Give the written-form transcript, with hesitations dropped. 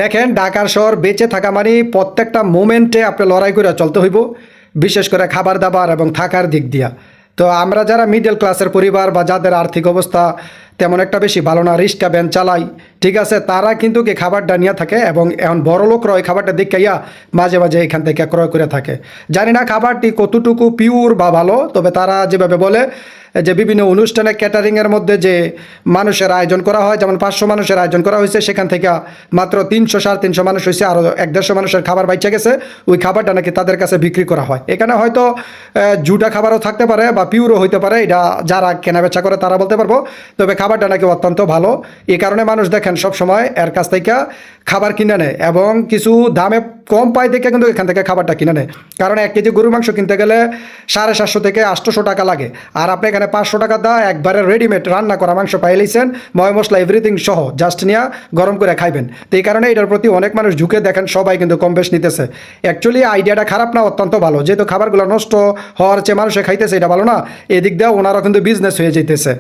দেখেন ঢাকার শহর বেঁচে থাকা মানে প্রত্যেকটা মোমেন্টে আপনি লড়াই করে চলতে হইব, বিশেষ করে খাবার দাবার এবং থাকার দিক দিয়া। তো আমরা যারা মিডল ক্লাসের পরিবার বা যাদের আর্থিক অবস্থা তেমন একটা বেশি ভালো না, রিক্সা ভ্যান চালাই, ঠিক আছে, তারা কিন্তু কি খাবারটা নিয়ে থাকে এবং এখন বড় লোকরা ওই খাবারটা দেখাইয়া মাঝে মাঝে এখান থেকে ক্রয় করে থাকে। জানি না খাবারটি কতটুকু পিওর বা ভালো, তবে তারা যেভাবে বলে যে বিভিন্ন অনুষ্ঠানে ক্যাটারিংয়ের মধ্যে যে মানুষের আয়োজন করা হয়, যেমন 500 মানুষের আয়োজন করা হয়েছে, সেখান থেকে মাত্র 300 350 মানুষ হয়েছে, আরও 150 মানুষের খাবার বাইচে গেছে। ওই খাবারটা নাকি তাদের কাছে বিক্রি করা হয়। এখানে হয়তো জুটা খাবারও থাকতে পারে বা পিওরও হইতে পারে, এটা যারা কেনাবেচা করে তারা বলতে পারবো। তবে খাবারটা নাকি অত্যন্ত ভালো, এই কারণে মানুষ দেখেন সব সময় এর কাছ থেকে খাবার কিনে নেয় এবং কিছু দামে কম পায় দেখে কিন্তু এখান থেকে খাবারটা কিনে নেয়। কারণ 1 কেজি গরুর মাংস কিনতে গেলে 750 থেকে 800 টাকা লাগে, আর আপনি এখানে 500 টাকা দা একবারে রেডিমেড রান্না করা মাংস পাই লইছেন, ময় মশলা এভরিথিং সহ, জাস্ট নিয়ে গরম করে খাইবেন। তো এই কারণে এটার প্রতি অনেক মানুষ ঝুঁকে দেখেন, সবাই কিন্তু কম বেশ নিতেছে। অ্যাকচুয়ালি আইডিয়াটা খারাপ না, অত্যন্ত ভালো, যেহেতু খাবারগুলো নষ্ট হওয়ার চেয়ে মানুষে খাইতেছে, এটা ভালো না, এদিক দিয়েও ওনারা কিন্তু বিজনেস হয়ে যেতেছে।